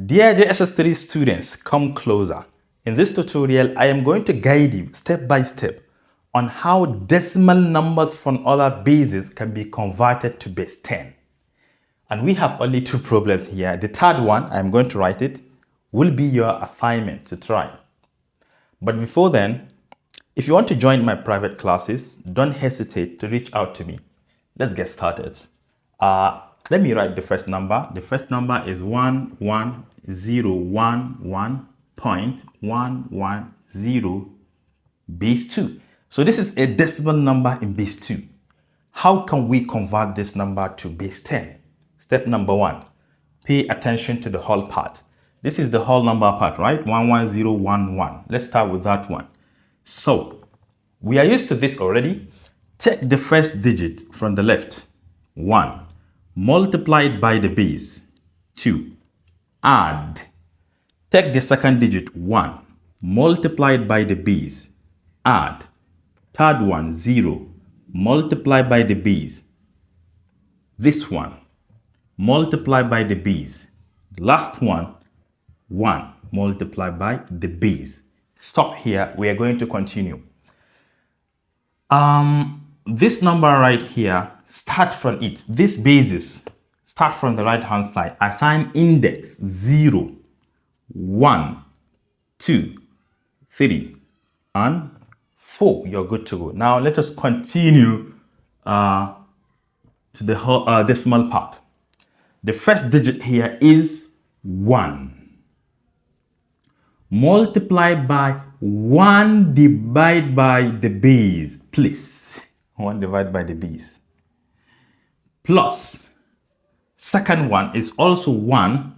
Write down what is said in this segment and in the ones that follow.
Dear JSS3 students, come closer. In this tutorial, I am going to guide you step by step on how decimal numbers from other bases can be converted to base 10. And we have only two problems here. The third one, I'm going to write it, will be your assignment to try. But before then, if you want to join my private classes, don't hesitate to reach out to me. Let's get started. Let me write the first number. The first number is 11011.110 base 2. So this is a decimal number in base 2. How can we convert this number to base 10? Step number 1, pay attention to the whole part. This is the whole number part, right? 11011. Let's start with that one. So we are used to this already. Take the first digit from the left, 1, multiplied by the base, 2, add. Take the second digit, 1, multiplied by the base, add. Third one, 0, multiply by the base. This one, multiply by the base. Last one, 1, multiply by the base. Stop here. We are going to continue. This number right here, start from it. This basis, start from the right hand side. Assign index 0, 1, 2, 3, and 4. You're good to go. Now let us continue to the whole decimal part. The first digit here is 1. Multiplied by 1 divided by the base, please. 1 divided by the base. Plus, second one is also 1.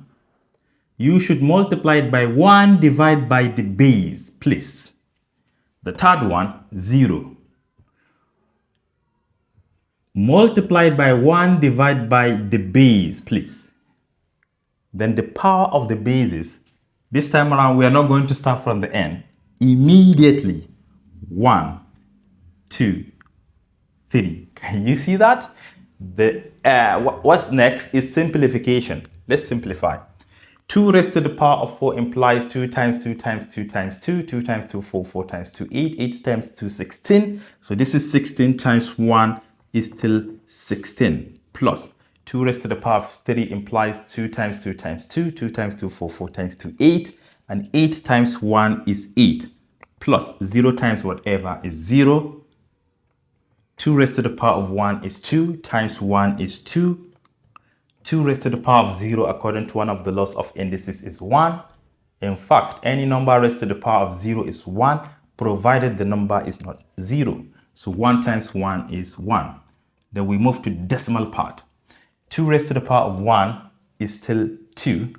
You should multiply it by 1 divided by the base, please. The third one, 0. Multiplied by 1 divided by the base, please. Then the power of the bases. This time around, we are not going to start from the end. Immediately, 1, 2, 3. Can you see that? What's next is simplification. Let's simplify. 2 raised to the power of 4 implies 2 times 2 times 2 times 2, 2 times 2, 4, 4 times 2, 8, 8 times 2, 16. So this is 16 times 1 is still 16 plus 2 raised to the power of 3 implies 2 times 2 times 2, 2 times 2, 4, 4 times 2, 8, and 8 times 1 is 8, plus 0 times whatever is 0. 2 raised to the power of 1 is 2, times 1 is 2. 2 raised to the power of 0, according to one of the laws of indices, is 1. In fact, any number raised to the power of 0 is 1, provided the number is not 0. So 1 times 1 is 1. Then we move to decimal part. 2 raised to the power of 1 is still 2.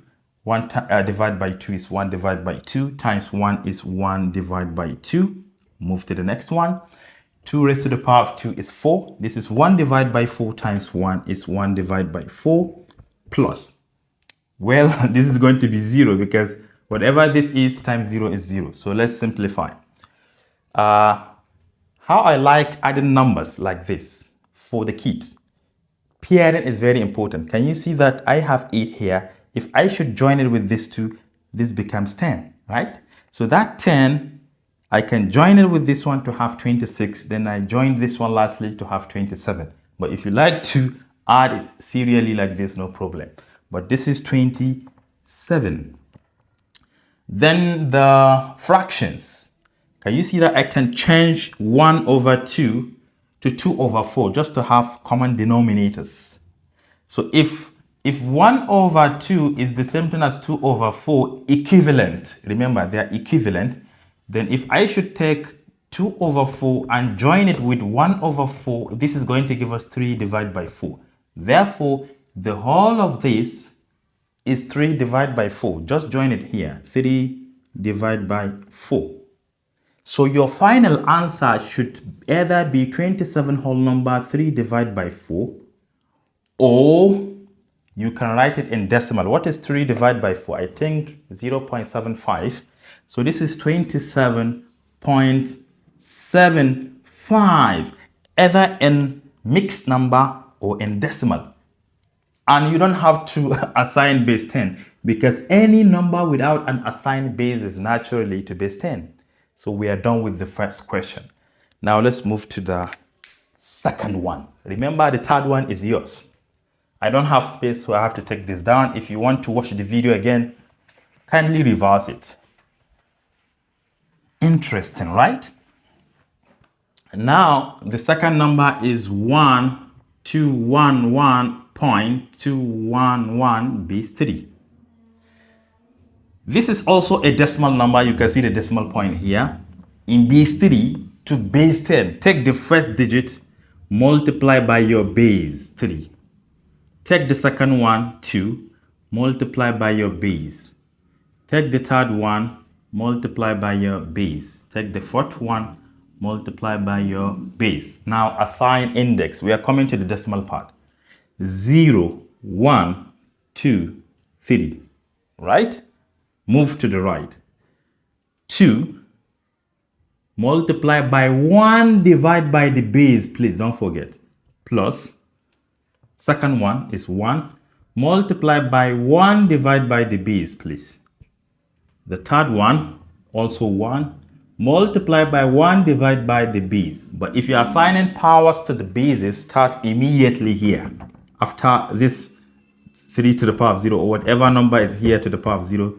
1 divided by 2 is 1 divided by 2. Times 1 is 1 divided by 2. Move to the next one. 2 raised to the power of 2 is 4. This is 1 divided by 4 times 1 is 1 divided by 4 plus. Well, this is going to be 0 because whatever this is times 0 is 0. So let's simplify. How I like adding numbers like this for the keeps. Pairing is very important. Can you see that I have 8 here? If I should join it with this 2, this becomes 10, right? So that 10, I can join it with this one to have 26. Then I join this one lastly to have 27. But if you like to add it serially like this, no problem. But this is 27. Then the fractions. Can you see that I can change 1 over 2 to 2 over 4 just to have common denominators? So if 1 over 2 is the same thing as 2 over 4, equivalent, remember they are equivalent, then if I should take 2 over 4 and join it with 1 over 4, this is going to give us 3 divided by 4. Therefore, the whole of this is 3 divided by 4. Just join it here, 3 divided by 4. So your final answer should either be 27 whole number 3 divided by 4, or you can write it in decimal. What is 3 divided by 4? I think 0.75. So this is 27.75, either in mixed number or in decimal. And you don't have to assign base 10. because any number without an assigned base is naturally to base 10. So we are done with the first question. Now let's move to the second one. Remember, the third one is yours. I don't have space, so I have to take this down. If you want to watch the video again, kindly reverse it. Interesting, right? Now, the second number is 1211.211 base 3. This is also a decimal number. You can see the decimal point here. In base 3 to base 10, take the first digit, multiply by your base 3. Take the second one, 2, multiply by your base. Take the third one, multiply by your base. Take the fourth one, multiply by your base. Now assign index. We are coming to the decimal part. 0, 1, 2, 3. Right? Move to the right. 2, multiply by 1 divided by the base. Please don't forget. Plus. Second one is 1. Multiply by 1 divided by the base, please. The third one, also 1. Multiply by 1 divided by the base. But if you are assigning powers to the bases, start immediately here. After this 3 to the power of 0 or whatever number is here to the power of 0,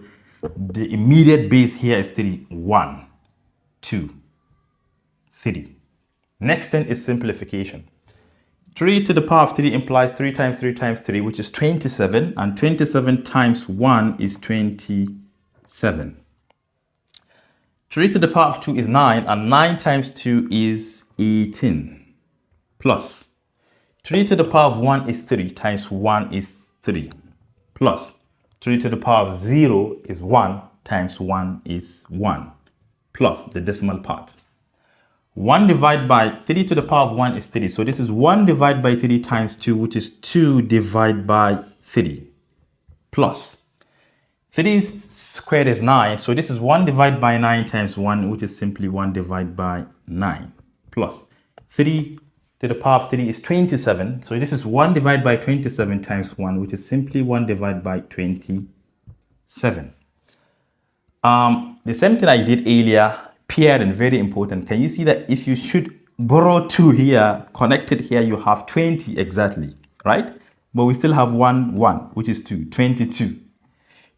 the immediate base here is 3. 1, 2, 3. Next thing is simplification. 3 to the power of 3 implies 3 times 3 times 3, which is 27. And 27 times 1 is 27. 3 to the power of 2 is 9. And 9 times 2 is 18. Plus 3 to the power of 1 is 3 times 1 is 3. Plus 3 to the power of 0 is 1 times 1 is 1. Plus the decimal part. 1 divided by 3 to the power of 1 is 3. So this is 1 divided by 3 times 2, which is 2 divided by 3. Plus 3 squared is 9. So this is 1 divided by 9 times 1, which is simply 1 divided by 9. Plus 3 to the power of 3 is 27. So this is 1 divided by 27 times 1, which is simply 1 divided by 27. The same thing I did earlier, paired and very important. Can you see that if you should borrow 2 here, connected here, you have 20 exactly, right? But we still have 1, which is 2, 22.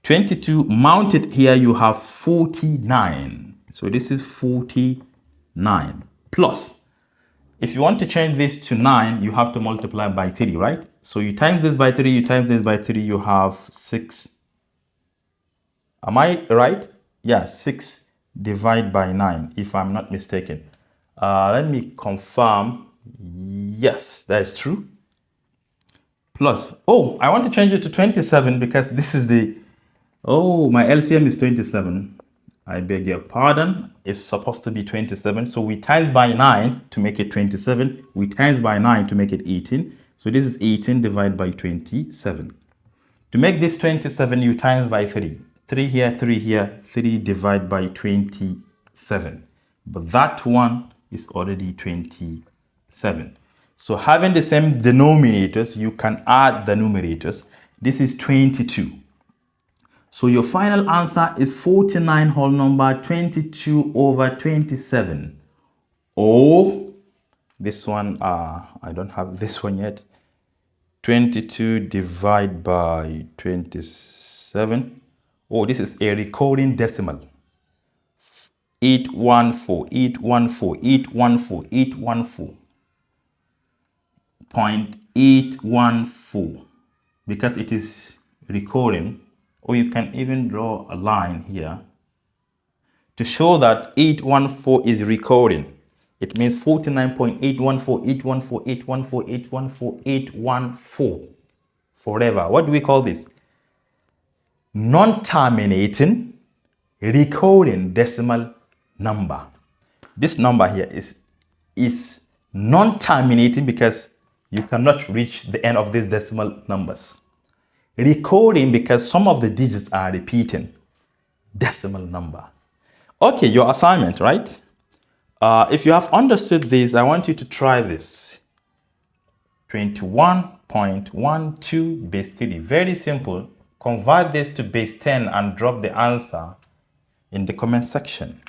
22 mounted here, you have 49. So this is 49. Plus, if you want to change this to 9, you have to multiply by 3, right? So you times this by 3, you times this by 3, you have 6. Am I right? Yeah, 6 divided by 9, if I'm not mistaken. Let me confirm. Yes, that is true. Plus, oh, I want to change it to 27 because this is the, oh, my LCM is 27. I beg your pardon. It's supposed to be 27. So we times by 9 to make it 27. We times by 9 to make it 18. So this is 18 divided by 27. To make this 27, you times by 3. 3 here, 3 here, 3 divided by 27. But that one is already 27. So having the same denominators, you can add the numerators. This is 22. So your final answer is 49 whole number, 22 over 27. Or this one, I don't have this one yet. 22 divided by 27. Oh, this is a recurring decimal. 814, 814, 814, 814. 0.814. Because it is recurring, or you can even draw a line here to show that 814 is recurring. It means 49.814, 814, 814, 814, 814. Forever. What do we call this? Non-terminating recurring decimal number. This number here is non-terminating because you cannot reach the end of these decimal numbers. Recurring because some of the digits are repeating. Decimal number. Okay, your assignment, right? If you have understood this, I want you to try this. 21.12 base 3. Very simple. Convert this to base 10 and drop the answer in the comment section.